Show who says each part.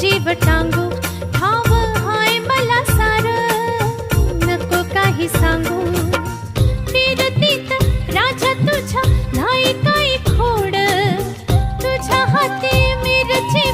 Speaker 1: जीव टांगू ठाव हाय मला सार नको काही सांगू फिरतीत राजा तुझ्या नाही काही खोड तुझ्या हाती मिरची